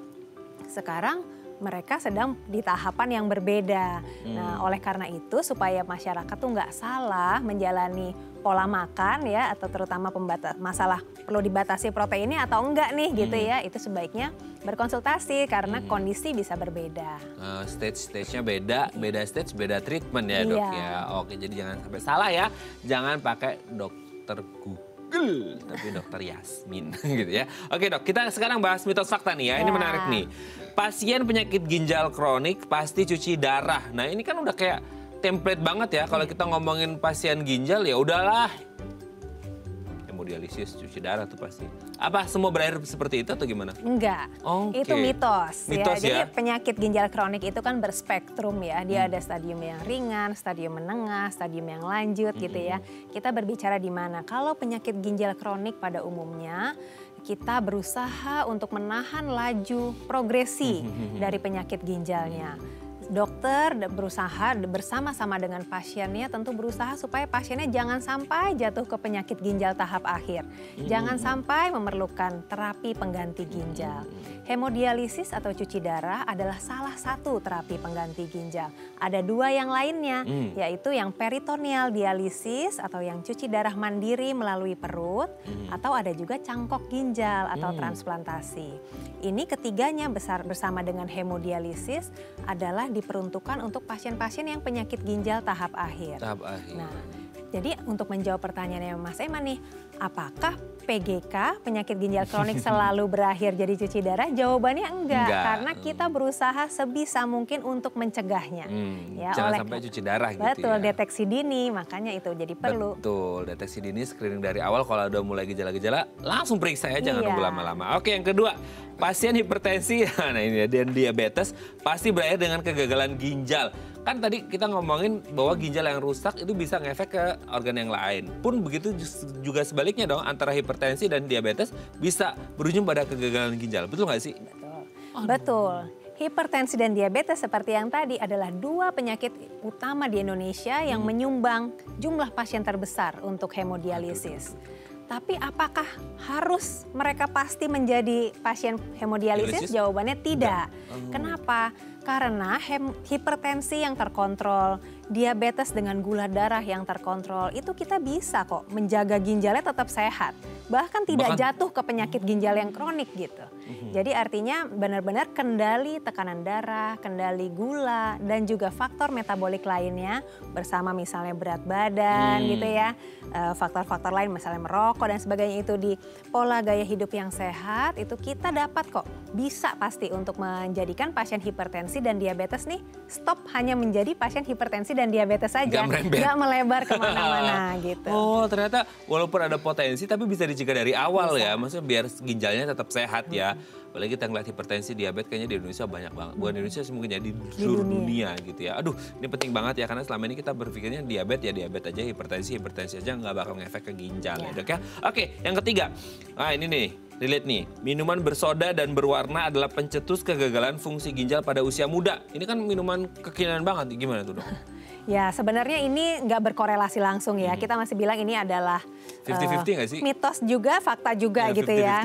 [SPEAKER 3] sekarang mereka sedang di tahapan yang berbeda. Nah, oleh karena itu supaya masyarakat tuh nggak salah menjalani pola makan ya, atau terutama masalah perlu dibatasi proteinnya atau enggak nih gitu ya, itu sebaiknya berkonsultasi karena kondisi bisa berbeda.
[SPEAKER 2] Stage-nya beda stage, beda treatment ya dok ya. Oke, jadi jangan sampai salah ya, jangan pakai dokter Google, tapi dokter Yasmin gitu ya. Oke dok, kita sekarang bahas mitos fakta nih ya, ini menarik nih. Pasien penyakit ginjal kronik pasti cuci darah. Nah ini kan udah kayak template banget ya kalau kita ngomongin pasien ginjal, ya udahlah hemodialisis cuci darah tuh pasti. Apa semua berakhir seperti itu atau gimana?
[SPEAKER 3] Enggak, itu mitos ya. Jadi penyakit ginjal kronik itu kan berspektrum ya. Dia ada stadium yang ringan, stadium menengah, stadium yang lanjut gitu ya. Kita berbicara di mana? Kalau penyakit ginjal kronik pada umumnya kita berusaha untuk menahan laju progresi dari penyakit ginjalnya. Dokter berusaha bersama-sama dengan pasiennya tentu berusaha supaya pasiennya jangan sampai jatuh ke penyakit ginjal tahap akhir. Jangan sampai memerlukan terapi pengganti ginjal. Hemodialisis atau cuci darah adalah salah satu terapi pengganti ginjal. Ada dua yang lainnya, yaitu yang peritoneal dialisis atau yang cuci darah mandiri melalui perut, atau ada juga cangkok ginjal atau transplantasi. Ini ketiganya bersama dengan hemodialisis adalah diperuntukkan untuk pasien-pasien yang penyakit ginjal tahap akhir. Nah, jadi untuk menjawab pertanyaannya Mas Eman nih, apakah PGK, penyakit ginjal kronik selalu berakhir jadi cuci darah? Jawabannya enggak. Karena kita berusaha sebisa mungkin untuk mencegahnya. Ya,
[SPEAKER 2] jangan sampai cuci darah gitu
[SPEAKER 3] betul,
[SPEAKER 2] ya.
[SPEAKER 3] deteksi dini, makanya itu jadi perlu.
[SPEAKER 2] Betul, deteksi dini, screening dari awal. Kalau udah mulai gejala-gejala, langsung periksa ya, jangan nunggu lama-lama. Oke, yang kedua, pasien hipertensi, nah ini dan diabetes pasti berakhir dengan kegagalan ginjal. Kan tadi kita ngomongin bahwa ginjal yang rusak itu bisa ngefek ke organ yang lain. Pun begitu juga sebaliknya dong, antara hipertensi dan diabetes bisa berujung pada kegagalan ginjal. Betul nggak sih?
[SPEAKER 3] Betul. Betul. Hipertensi dan diabetes seperti yang tadi adalah dua penyakit utama di Indonesia yang menyumbang jumlah pasien terbesar untuk hemodialisis. Tapi apakah harus mereka pasti menjadi pasien hemodialisis? Jawabannya tidak. Kenapa? Karena hipertensi yang terkontrol, diabetes dengan gula darah yang terkontrol, itu kita bisa kok menjaga ginjalnya tetap sehat. Bahkan tidak jatuh ke penyakit ginjal yang kronik gitu. Jadi artinya benar-benar kendali tekanan darah, kendali gula, dan juga faktor metabolik lainnya bersama misalnya berat badan gitu ya. Faktor-faktor lain misalnya merokok dan sebagainya itu di pola gaya hidup yang sehat, itu kita dapat kok bisa pasti untuk menjadikan pasien hipertensi dan diabetes nih stop hanya menjadi pasien hipertensi dan diabetes saja, nggak melebar kemana-mana gitu.
[SPEAKER 2] Oh ternyata walaupun ada potensi tapi bisa dicegah dari awal ya, maksudnya biar ginjalnya tetap sehat ya. Apalagi kita ngeliat hipertensi, diabetes kayaknya di Indonesia banyak banget. Bukan di Indonesia, mungkin jadi di seluruh dunia gitu ya. Aduh ini penting banget ya, karena selama ini kita berpikirnya diabetes ya diabetes aja, hipertensi aja nggak bakal ngefek ke ginjal ya dok ya. Oke, yang ketiga, nah ini nih, relate nih. Minuman bersoda dan berwarna adalah pencetus kegagalan fungsi ginjal pada usia muda. Ini kan minuman kekinian banget, gimana tuh dok?
[SPEAKER 3] Ya sebenarnya ini nggak berkorelasi langsung ya. Kita masih bilang ini adalah
[SPEAKER 2] 50-50 nggak sih?
[SPEAKER 3] Mitos juga, fakta juga ya, gitu ya.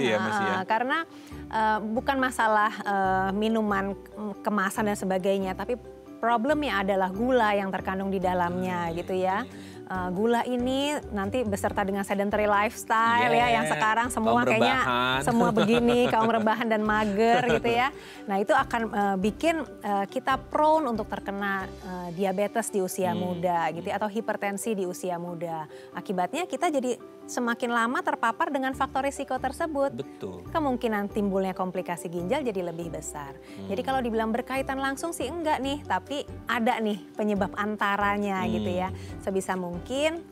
[SPEAKER 3] Karena bukan masalah minuman kemasan dan sebagainya, tapi problemnya adalah gula yang terkandung di dalamnya gitu ya. gula ini nanti beserta dengan sedentary lifestyle ya, yang sekarang semua kayaknya semua begini, kaum rebahan dan mager gitu ya. Nah itu akan bikin kita prone untuk terkena diabetes di usia muda gitu ya, atau hipertensi di usia muda. Akibatnya kita jadi semakin lama terpapar dengan faktor risiko tersebut.
[SPEAKER 2] Betul.
[SPEAKER 3] Kemungkinan timbulnya komplikasi ginjal jadi lebih besar. Jadi kalau dibilang berkaitan langsung sih enggak nih, tapi ada nih penyebab antaranya gitu ya. Sebisa mungkin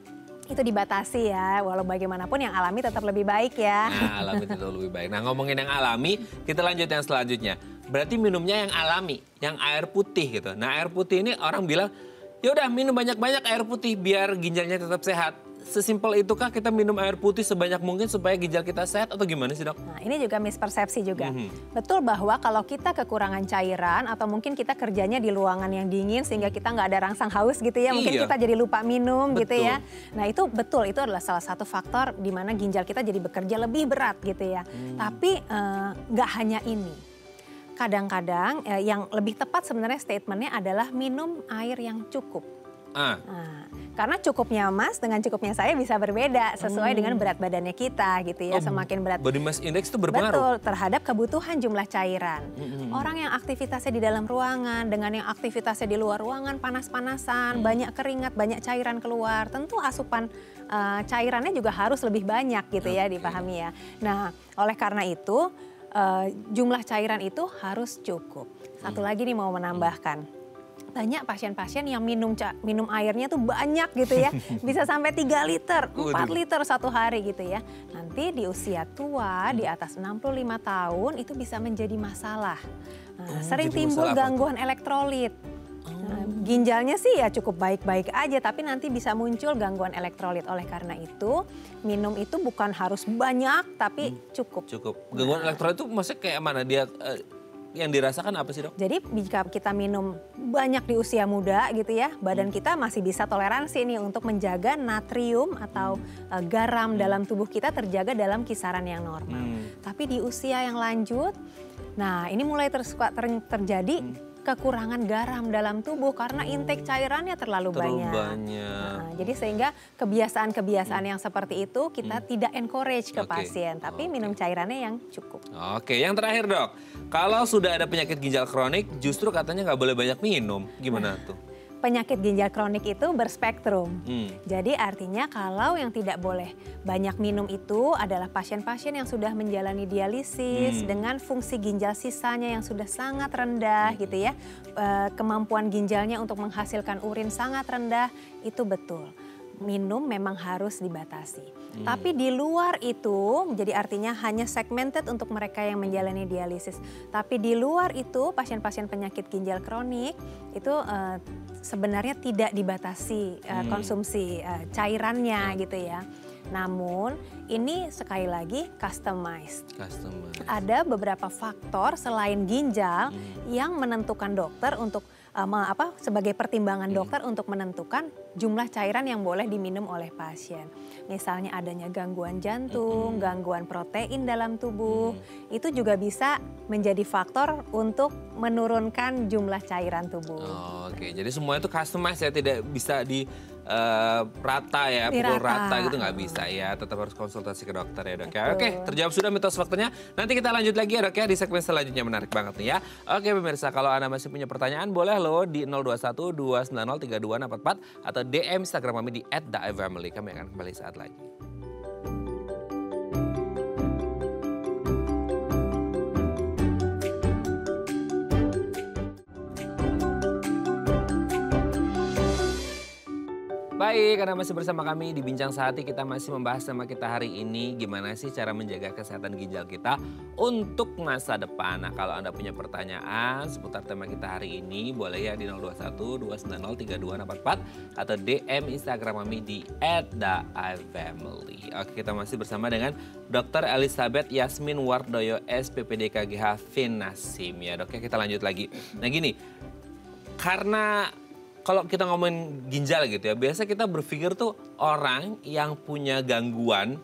[SPEAKER 3] itu dibatasi ya, walau bagaimanapun yang alami tetap lebih baik ya.
[SPEAKER 2] Nah, alami tetap lebih baik. Nah, ngomongin yang alami, kita lanjut yang selanjutnya. Berarti minumnya yang alami, yang air putih gitu. Nah, air putih ini orang bilang, ya udah minum banyak-banyak air putih biar ginjalnya tetap sehat. Sesimpel itukah kita minum air putih sebanyak mungkin supaya ginjal kita sehat atau gimana sih, Dok?
[SPEAKER 3] Nah, ini juga mispersepsi juga. Betul bahwa kalau kita kekurangan cairan atau mungkin kita kerjanya di ruangan yang dingin sehingga kita nggak ada rangsang haus gitu ya, mungkin kita jadi lupa minum gitu ya. Nah itu betul, itu adalah salah satu faktor di mana ginjal kita jadi bekerja lebih berat gitu ya. Tapi nggak hanya ini. Kadang-kadang yang lebih tepat sebenarnya statementnya adalah minum air yang cukup. Nah, karena cukupnya Mas dengan cukupnya saya bisa berbeda sesuai dengan berat badannya kita gitu ya. Semakin berat.
[SPEAKER 2] Body mass index itu berpengaruh?
[SPEAKER 3] Betul, terhadap kebutuhan jumlah cairan. Orang yang aktivitasnya di dalam ruangan dengan yang aktivitasnya di luar ruangan panas-panasan, banyak keringat, banyak cairan keluar. Tentu asupan cairannya juga harus lebih banyak gitu ya, dipahami ya. Nah, oleh karena itu jumlah cairan itu harus cukup. Satu lagi nih mau menambahkan. Banyak pasien-pasien yang minum airnya tuh banyak gitu ya. Bisa sampai 3 liter, 4 liter satu hari gitu ya. Nanti di usia tua, di atas 65 tahun itu bisa menjadi masalah. Sering timbul gangguan elektrolit. Ginjalnya sih ya cukup baik-baik aja, tapi nanti bisa muncul gangguan elektrolit. Oleh karena itu, minum itu bukan harus banyak, tapi cukup.
[SPEAKER 2] Cukup. Gangguan elektrolit itu maksudnya kayak mana? Dia yang dirasakan apa sih, Dok?
[SPEAKER 3] Jadi jika kita minum banyak di usia muda gitu ya, badan kita masih bisa toleransi nih untuk menjaga natrium atau garam dalam tubuh kita terjaga dalam kisaran yang normal. Tapi di usia yang lanjut, nah ini mulai terjadi kekurangan garam dalam tubuh karena intake cairannya terlalu banyak. Nah, jadi sehingga kebiasaan-kebiasaan yang seperti itu kita tidak encourage ke pasien, tapi minum cairannya yang cukup.
[SPEAKER 2] Oke, yang terakhir, Dok. Kalau sudah ada penyakit ginjal kronik, justru katanya nggak boleh banyak minum. Gimana tuh?
[SPEAKER 3] Penyakit ginjal kronik itu berspektrum. Jadi artinya kalau yang tidak boleh banyak minum itu adalah pasien-pasien yang sudah menjalani dialisis dengan fungsi ginjal sisanya yang sudah sangat rendah gitu ya. Kemampuan ginjalnya untuk menghasilkan urin sangat rendah, itu betul. Minum memang harus dibatasi. Tapi di luar itu, jadi artinya hanya segmented untuk mereka yang menjalani dialisis. Tapi di luar itu, pasien-pasien penyakit ginjal kronik itu sebenarnya tidak dibatasi konsumsi cairannya gitu ya. Namun ini sekali lagi customized. Ada beberapa faktor selain ginjal yang menentukan dokter untuk sebagai pertimbangan dokter untuk menentukan jumlah cairan yang boleh diminum oleh pasien. Misalnya adanya gangguan jantung, gangguan protein dalam tubuh, itu juga bisa menjadi faktor untuk menurunkan jumlah cairan tubuh.
[SPEAKER 2] Oke, jadi semua itu customized ya, tidak bisa di rata ya, pukul rata gitu nggak bisa ya, tetap harus konsultasi ke dokter ya, Dok ya. Oke, terjawab sudah mitos faktornya. Nanti kita lanjut lagi ya, Dok ya, di segmen selanjutnya, menarik banget nih ya. Oke pemirsa, kalau Anda masih punya pertanyaan boleh loh di 021 290 3244 atau DM Instagram kami di @daifamily. Kami akan kembali saat lagi. Baik, karena masih bersama kami di Bincang Sehati, kita masih membahas tema kita hari ini gimana sih cara menjaga kesehatan ginjal kita untuk masa depan. Nah, kalau Anda punya pertanyaan seputar tema kita hari ini, boleh ya di 021 290 3244 atau DM Instagram kami di @daifamily. Oke, kita masih bersama dengan Dr. Elizabeth Yasmin Wardoyo, SPPD KGH Finasim ya, Dok ya. Kita lanjut lagi. Nah, gini, karena kalau kita ngomongin ginjal gitu ya, biasa kita berpikir tuh orang yang punya gangguan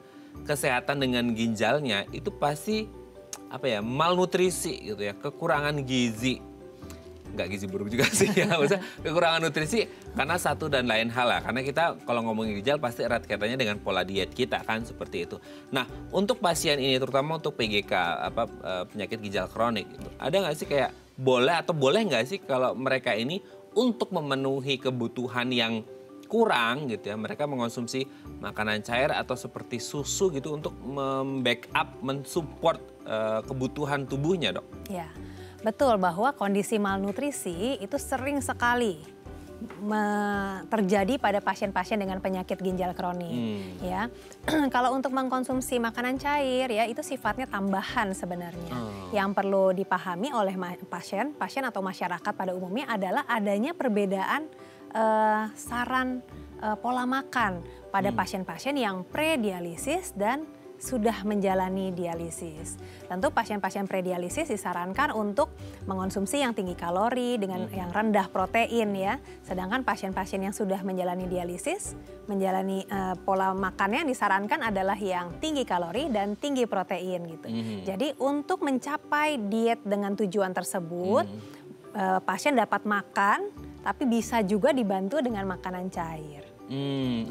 [SPEAKER 2] kesehatan dengan ginjalnya itu pasti malnutrisi gitu ya, kekurangan gizi. nggak gizi buruk juga sih ya, maksudnya kekurangan nutrisi karena satu dan lain hal lah. Karena kita kalau ngomongin ginjal pasti erat kaitannya dengan pola diet kita kan seperti itu. Nah untuk pasien ini terutama untuk PGK penyakit ginjal kronik, ada nggak sih kayak boleh nggak sih kalau mereka ini untuk memenuhi kebutuhan yang kurang gitu ya, mereka mengonsumsi makanan cair atau seperti susu gitu untuk membackup, mensupport kebutuhan tubuhnya, Dok?
[SPEAKER 3] Ya. Betul bahwa kondisi malnutrisi itu sering sekali terjadi pada pasien-pasien dengan penyakit ginjal kronik. Ya, kalau untuk mengkonsumsi makanan cair ya itu sifatnya tambahan sebenarnya. Yang perlu dipahami oleh pasien atau masyarakat pada umumnya adalah adanya perbedaan saran pola makan pada pasien-pasien yang pre-dialisis dan sudah menjalani dialisis. Tentu pasien-pasien predialisis disarankan untuk mengonsumsi yang tinggi kalori dengan yang rendah protein ya. Sedangkan pasien-pasien yang sudah menjalani dialisis, menjalani pola makannya yang disarankan adalah yang tinggi kalori dan tinggi protein gitu. Jadi untuk mencapai diet dengan tujuan tersebut, pasien dapat makan tapi bisa juga dibantu dengan makanan cair.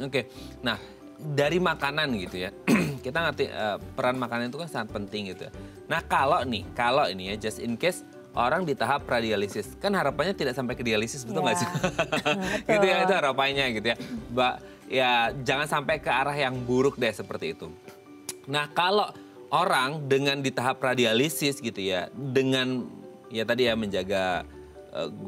[SPEAKER 2] Oke. Nah, dari makanan gitu ya, kita ngerti peran makanan itu kan sangat penting gitu ya. Nah kalau ini ya just in case orang di tahap pradialisis, kan harapannya tidak sampai ke dialisis, betul nggak sih? Gitu ya, itu harapannya gitu ya. Ya jangan sampai ke arah yang buruk deh seperti itu. Nah kalau orang dengan di tahap pradialisis gitu ya, dengan ya tadi ya menjaga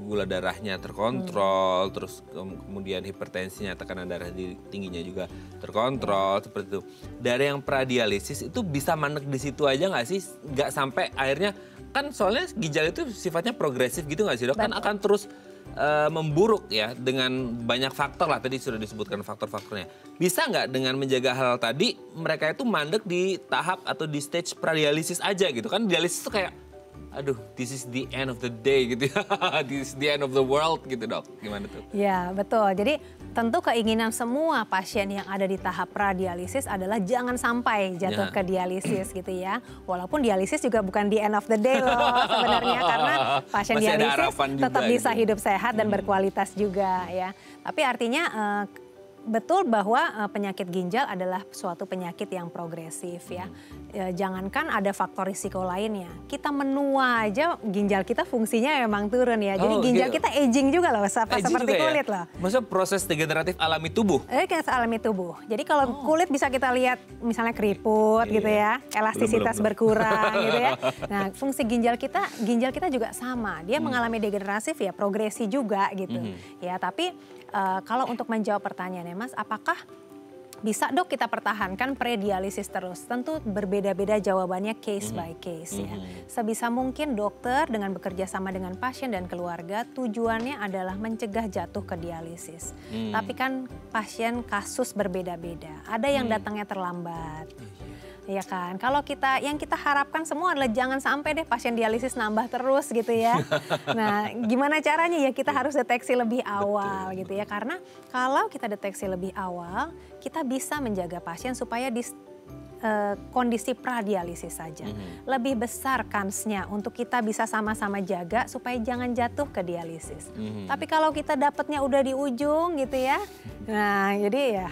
[SPEAKER 2] gula darahnya terkontrol, terus kemudian hipertensinya, tekanan darah tingginya juga terkontrol seperti itu. Dari yang pradialisis itu bisa mandek di situ aja nggak sih? Nggak sampai akhirnya kan soalnya ginjal itu sifatnya progresif gitu nggak sih, Dok? Kan akan terus memburuk ya dengan banyak faktor lah, tadi sudah disebutkan faktor-faktornya. Bisa nggak dengan menjaga hal tadi mereka itu mandek di tahap atau di stage pradialisis aja gitu kan? Dialisis itu kayak aduh, this is the end of the day gitu ya. This is the end of the world gitu, Dok. Gimana tuh?
[SPEAKER 3] Ya, betul. Jadi tentu keinginan semua pasien yang ada di tahap pradialisis adalah jangan sampai jatuh ke dialisis gitu ya. Walaupun dialisis juga bukan the end of the day loh sebenarnya, karena pasien
[SPEAKER 2] masih
[SPEAKER 3] dialisis tetap bisa
[SPEAKER 2] gitu.
[SPEAKER 3] Hidup sehat dan berkualitas juga ya. Tapi artinya betul bahwa penyakit ginjal adalah suatu penyakit yang progresif ya. Jangankan ada faktor risiko lainnya, kita menua aja ginjal kita fungsinya memang turun ya. Jadi ginjal kita aging juga loh, seperti kulit loh.
[SPEAKER 2] Maksudnya proses degeneratif alami tubuh?
[SPEAKER 3] Alami tubuh. Jadi kalau kulit bisa kita lihat misalnya keriput gitu ya, elastisitas berkurang gitu ya. Nah fungsi ginjal kita juga sama, dia mengalami degeneratif ya, progresi juga gitu. Ya tapi kalau untuk menjawab pertanyaannya Mas, apakah bisa Dok kita pertahankan predialisis terus? Tentu berbeda-beda jawabannya case by case ya. Sebisa mungkin dokter dengan bekerja sama dengan pasien dan keluarga tujuannya adalah mencegah jatuh ke dialisis. Tapi kan pasien kasus berbeda-beda. Ada yang datangnya terlambat. Ya kan, kalau yang kita harapkan semua adalah jangan sampai deh pasien dialisis nambah terus gitu ya. Nah gimana caranya ya, kita harus deteksi lebih awal gitu ya. Karena kalau kita deteksi lebih awal, kita bisa menjaga pasien supaya di kondisi pradialisis saja. Lebih besar kansnya untuk kita bisa sama-sama jaga supaya jangan jatuh ke dialisis. Tapi kalau kita dapatnya udah di ujung gitu ya, nah jadi ya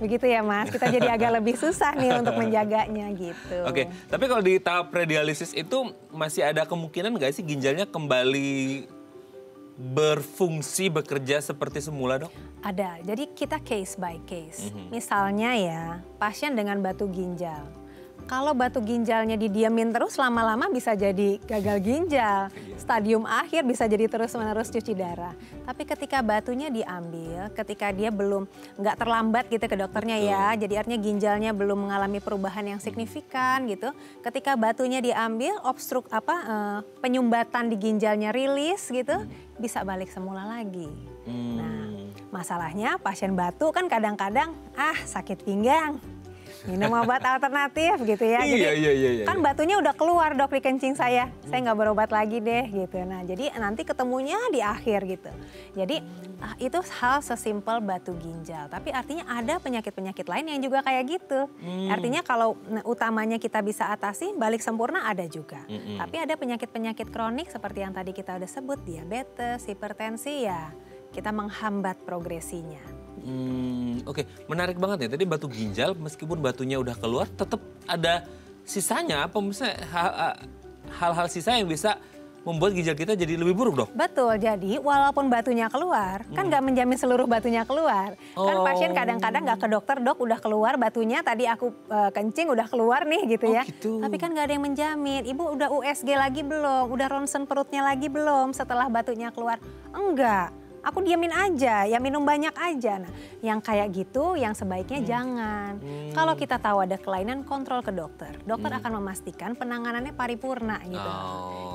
[SPEAKER 3] begitu ya Mas, kita jadi agak lebih susah nih untuk menjaganya gitu.
[SPEAKER 2] Oke, tapi kalau di tahap predialisis itu masih ada kemungkinan nggak sih ginjalnya kembali berfungsi, bekerja seperti semula, Dok?
[SPEAKER 3] Ada, jadi kita case by case. Misalnya ya, pasien dengan batu ginjal. Kalau batu ginjalnya didiamin terus lama-lama bisa jadi gagal ginjal. Stadium akhir bisa jadi terus-menerus cuci darah. Tapi ketika batunya diambil, ketika dia nggak terlambat gitu ke dokternya ya. Jadi artinya ginjalnya belum mengalami perubahan yang signifikan gitu. Ketika batunya diambil, penyumbatan di ginjalnya rilis gitu, bisa balik semula lagi. Nah, masalahnya pasien batu kan kadang-kadang sakit pinggang. minum obat alternatif gitu ya. Jadi
[SPEAKER 2] Iya.
[SPEAKER 3] kan batunya udah keluar dok di kencing saya nggak berobat lagi deh gitu. Nah jadi nanti ketemunya di akhir gitu. Jadi itu hal sesimpel batu ginjal. Tapi artinya ada penyakit-penyakit lain yang juga kayak gitu. Artinya kalau utamanya kita bisa atasi, balik sempurna ada juga. Tapi ada penyakit-penyakit kronik seperti yang tadi kita udah sebut, diabetes, hipertensi ya kita menghambat progresinya.
[SPEAKER 2] Oke, menarik banget ya. Tadi batu ginjal meskipun batunya udah keluar tetap ada sisanya apa misalnya hal-hal sisa yang bisa membuat ginjal kita jadi lebih buruk dok?
[SPEAKER 3] Betul, jadi walaupun batunya keluar, kan nggak menjamin seluruh batunya keluar. Kan pasien kadang-kadang nggak ke dokter, dok udah keluar batunya, tadi aku kencing udah keluar nih gitu ya.
[SPEAKER 2] Gitu.
[SPEAKER 3] Tapi kan nggak ada yang menjamin, ibu udah USG lagi belum, udah ronsen perutnya lagi belum setelah batunya keluar. Enggak. Aku diamin aja, ya minum banyak aja. Nah, yang kayak gitu yang sebaiknya jangan. Kalau kita tahu ada kelainan, kontrol ke dokter. Dokter akan memastikan penanganannya paripurna gitu.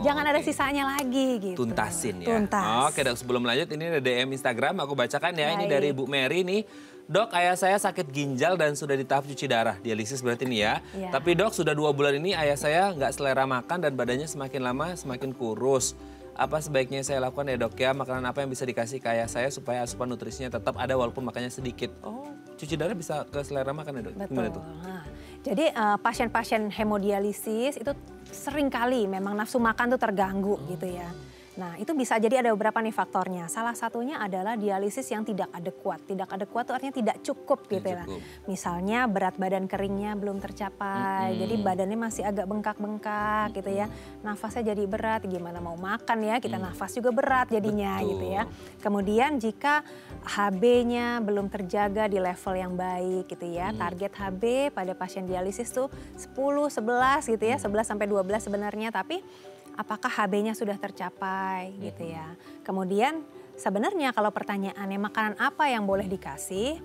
[SPEAKER 3] Jangan ada sisanya lagi gitu.
[SPEAKER 2] Tuntasin ya.
[SPEAKER 3] Tuntas.
[SPEAKER 2] Oke dok, sebelum lanjut ini ada DM Instagram aku bacakan ya. Ini
[SPEAKER 3] Baik.
[SPEAKER 2] dari Bu Mary nih. Dok, ayah saya sakit ginjal dan sudah di tahap cuci darah, dialisis berarti nih ya.
[SPEAKER 3] Iya.
[SPEAKER 2] Tapi dok, sudah 2 bulan ini ayah saya nggak selera makan dan badannya semakin lama semakin kurus. Apa sebaiknya saya lakukan ya dok ya? Makanan apa yang bisa dikasih ke ayah saya supaya asupan nutrisinya tetap ada walaupun makannya sedikit? Oh, cuci darah bisa ke selera makan ya dok?
[SPEAKER 3] Betul.
[SPEAKER 2] Gimana tuh?
[SPEAKER 3] Nah, jadi pasien-pasien hemodialisis itu sering kali memang nafsu makan tuh terganggu gitu ya. Nah itu bisa jadi ada beberapa nih faktornya. Salah satunya adalah dialisis yang tidak adekuat. Tidak adekuat itu artinya tidak cukup gitu ya. Misalnya berat badan keringnya belum tercapai. Jadi badannya masih agak bengkak-bengkak gitu ya. Nafasnya jadi berat, gimana mau makan ya. Kita nafas juga berat jadinya gitu ya. Kemudian jika HB-nya belum terjaga di level yang baik gitu ya. Target HB pada pasien dialisis tuh 10, 11 gitu ya. 11 sampai 12 sebenarnya, tapi apakah HB-nya sudah tercapai gitu ya. Kemudian sebenarnya kalau pertanyaannya makanan apa yang boleh dikasih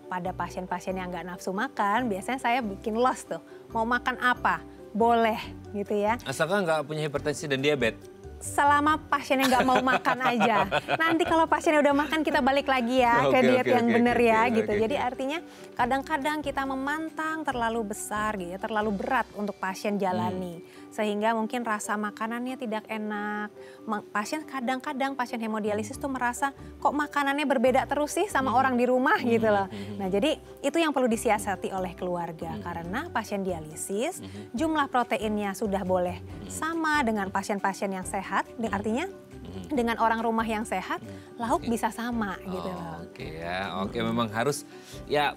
[SPEAKER 3] pada pasien-pasien yang nggak nafsu makan, biasanya saya bikin los tuh. Mau makan apa? Boleh gitu ya.
[SPEAKER 2] Asalkan nggak punya hipertensi dan diabetes.
[SPEAKER 3] Selama pasiennya nggak mau makan aja. Nanti kalau pasiennya udah makan kita balik lagi ya ke diet yang benar ya gitu. Jadi artinya kadang-kadang kita memantang terlalu besar gitu ya, terlalu berat untuk pasien jalani. Sehingga mungkin rasa makanannya tidak enak. Pasien kadang-kadang pasien hemodialisis tuh merasa kok makanannya berbeda terus sih sama orang di rumah gitu loh. Nah jadi itu yang perlu disiasati oleh keluarga. Karena pasien dialisis jumlah proteinnya sudah boleh sama dengan pasien-pasien yang sehat. Artinya dengan orang rumah yang sehat, lauk bisa sama gitu loh.
[SPEAKER 2] Oke ya, oke memang harus ya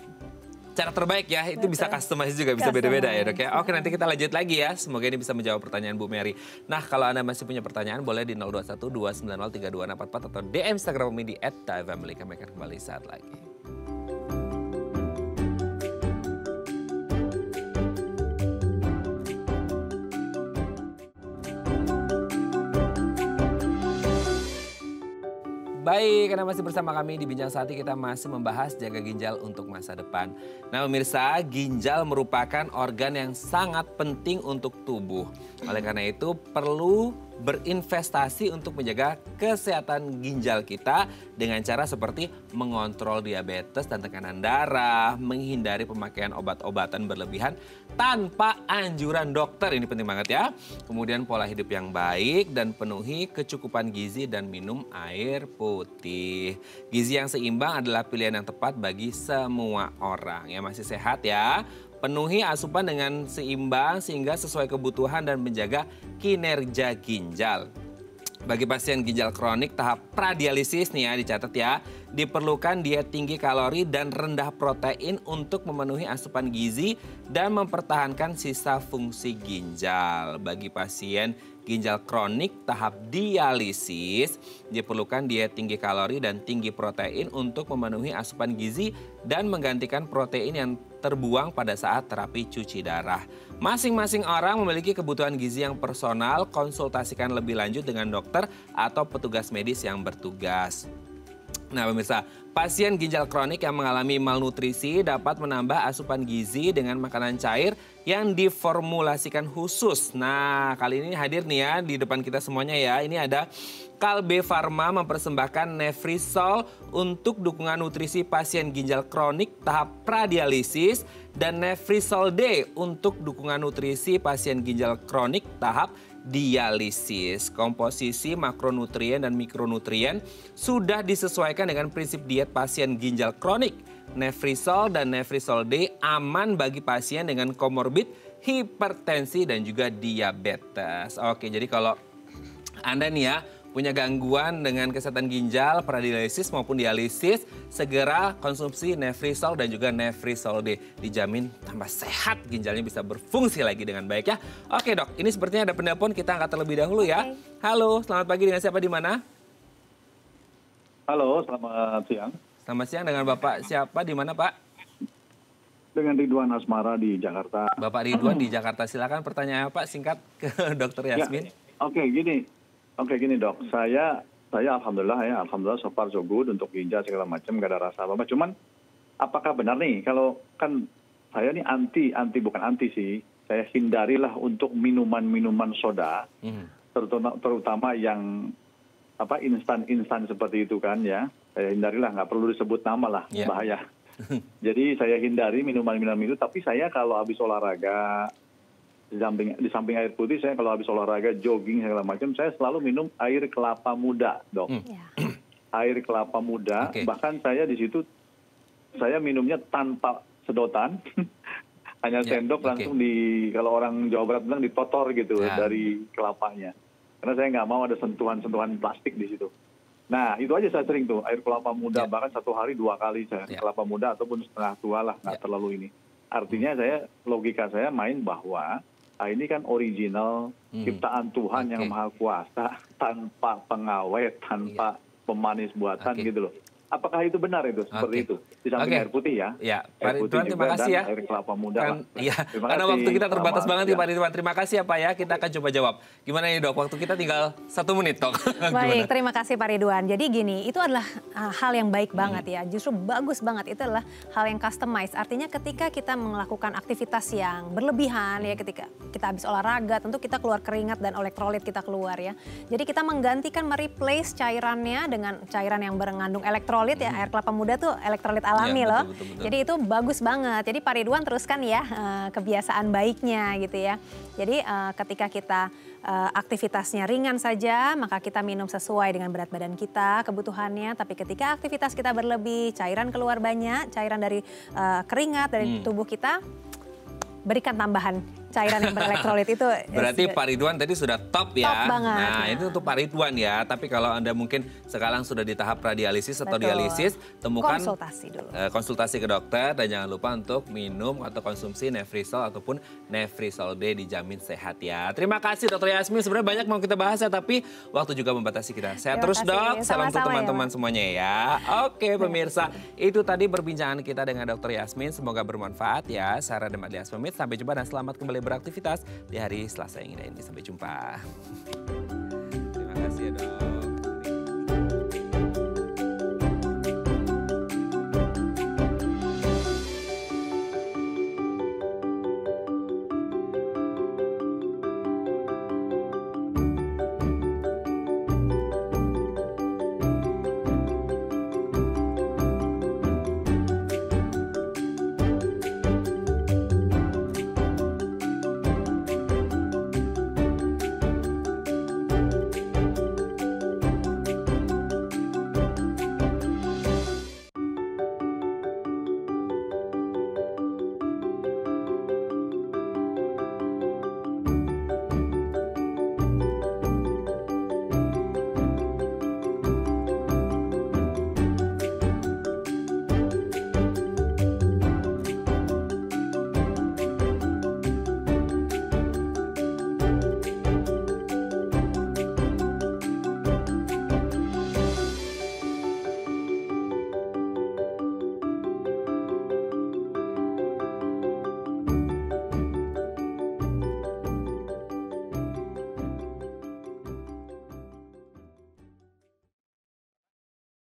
[SPEAKER 2] cara terbaik ya, itu bisa customize juga, bisa
[SPEAKER 3] Customize.
[SPEAKER 2] beda-beda ya dok ya. Oke nanti kita lanjut lagi ya, semoga ini bisa menjawab pertanyaan Bu Mary. Nah kalau Anda masih punya pertanyaan boleh di 021 290 3244 atau DM Instagram kami di @Thaifamily. Kami akan kembali saat lagi. Baik, karena masih bersama kami di Bincang Sehati, kita masih membahas jaga ginjal untuk masa depan. Nah pemirsa, ginjal merupakan organ yang sangat penting untuk tubuh. Oleh karena itu perlu berinvestasi untuk menjaga kesehatan ginjal kita dengan cara seperti mengontrol diabetes dan tekanan darah, menghindari pemakaian obat-obatan berlebihan tanpa anjuran dokter, ini penting banget ya. Kemudian pola hidup yang baik dan penuhi kecukupan gizi dan minum air putih. Gizi yang seimbang adalah pilihan yang tepat bagi semua orang yang masih sehat ya. Penuhi asupan dengan seimbang sehingga sesuai kebutuhan dan menjaga kinerja ginjal. Bagi pasien ginjal kronik tahap pradialisis nih ya, dicatat ya, diperlukan diet tinggi kalori dan rendah protein untuk memenuhi asupan gizi dan mempertahankan sisa fungsi ginjal. Bagi pasien ginjal kronik tahap dialisis, diperlukan diet tinggi kalori dan tinggi protein untuk memenuhi asupan gizi dan menggantikan protein yang terbuang pada saat terapi cuci darah. Masing-masing orang memiliki kebutuhan gizi yang personal, konsultasikan lebih lanjut dengan dokter atau petugas medis yang bertugas. Nah pemirsa, pasien ginjal kronik yang mengalami malnutrisi dapat menambah asupan gizi dengan makanan cair yang diformulasikan khusus. Nah kali ini hadir nih ya di depan kita semuanya ya. Ini ada Kalbe Farma mempersembahkan Nefrisol untuk dukungan nutrisi pasien ginjal kronik tahap pradialisis dan Nefrisol D untuk dukungan nutrisi pasien ginjal kronik tahap dialisis. Komposisi makronutrien dan mikronutrien sudah disesuaikan dengan prinsip diet pasien ginjal kronik. Nefrisol dan Nefrisol D aman bagi pasien dengan komorbid hipertensi dan juga diabetes. Oke, jadi kalau Anda nih ya punya gangguan dengan kesehatan ginjal, pradialisis maupun dialisis, segera konsumsi Nefrisol dan juga Nefrisol D. Dijamin tambah sehat, ginjalnya bisa berfungsi lagi dengan baik ya. Oke dok, ini sepertinya ada penelpon, kita angkat terlebih dahulu ya. Halo, selamat pagi, dengan siapa di mana?
[SPEAKER 4] Halo, selamat siang.
[SPEAKER 2] Selamat siang, dengan Bapak siapa di mana Pak?
[SPEAKER 4] Dengan Ridwan Asmara di Jakarta.
[SPEAKER 2] Bapak Ridwan di Jakarta, silakan pertanyaan Pak singkat ke Dokter Yasmin.
[SPEAKER 4] Ya, Oke gini dok, saya alhamdulillah so far so good untuk ginjal segala macam, gak ada rasa apa-apa. Cuman apakah benar nih kalau kan saya nih bukan anti sih, saya hindarilah untuk minuman soda, terutama yang instan seperti itu kan ya. Saya hindarilah, nggak perlu disebut nama lah, bahaya. Jadi saya hindari minuman itu, tapi saya kalau habis olahraga di samping air putih, saya kalau habis olahraga, jogging segala macam, saya selalu minum air kelapa muda, dok. Air kelapa muda, bahkan saya di situ saya minumnya tanpa sedotan, hanya sendok langsung kalau orang Jawa Barat bilang ditotor gitu dari kelapanya. Karena saya nggak mau ada sentuhan-sentuhan plastik di situ. Nah itu aja saya sering tuh, air kelapa muda, bahkan satu hari 2 kali saya kelapa muda ataupun setengah tua lah, nggak terlalu ini. Artinya logika saya main bahwa ini kan original ciptaan Tuhan yang Maha Kuasa, tanpa pengawet, tanpa pemanis buatan gitu loh. Apakah itu benar itu seperti itu? Di samping air putih ya.
[SPEAKER 2] Ya, Pak Ridwan terima kasih ya.
[SPEAKER 4] Air kelapa muda.
[SPEAKER 2] Iya, karena waktu kita terbatas banget nih Pak Ridwan. Terima kasih ya Pak ya, kita akan coba jawab. Gimana nih dok, waktu kita tinggal 1 menit dok.
[SPEAKER 3] Baik, terima kasih Pak Ridwan. Jadi gini, itu adalah hal yang baik banget ya. Justru bagus banget, itu adalah hal yang customize. Artinya ketika kita melakukan aktivitas yang berlebihan ya, ketika kita habis olahraga, tentu kita keluar keringat dan elektrolit kita keluar ya. Jadi kita menggantikan, mereplace cairannya dengan cairan yang mengandung elektrolit ya, air kelapa muda tuh elektrolit alami loh. Betul. Jadi itu bagus banget. Jadi Pak Ridwan teruskan ya kebiasaan baiknya gitu ya. Jadi ketika kita aktivitasnya ringan saja, maka kita minum sesuai dengan berat badan kita, kebutuhannya. Tapi ketika aktivitas kita berlebih, cairan keluar banyak, cairan dari keringat dari tubuh kita, berikan tambahan cairan yang berelektrolit itu.
[SPEAKER 2] Berarti Pak Ridwan tadi sudah top ya.
[SPEAKER 3] Top banget.
[SPEAKER 2] Nah itu untuk Pak Ridwan ya. Tapi kalau Anda mungkin sekarang sudah di tahap pradialisis atau dialisis, temukan
[SPEAKER 3] konsultasi dulu.
[SPEAKER 2] Konsultasi ke dokter dan jangan lupa untuk minum atau konsumsi Nefrisol ataupun Nefrisol D, dijamin sehat ya. Terima kasih Dokter Yasmin. Sebenarnya banyak mau kita bahas ya, tapi waktu juga membatasi kita. Sehat terus dok. Salam untuk teman-teman semuanya ya. Oke pemirsa, itu tadi perbincangan kita dengan Dokter Yasmin. Semoga bermanfaat ya. Sarah dan Madias pamit. Sampai jumpa dan selamat kembali beraktivitas di hari Selasa yang indah ini. Sampai jumpa. Terima kasih ya dok.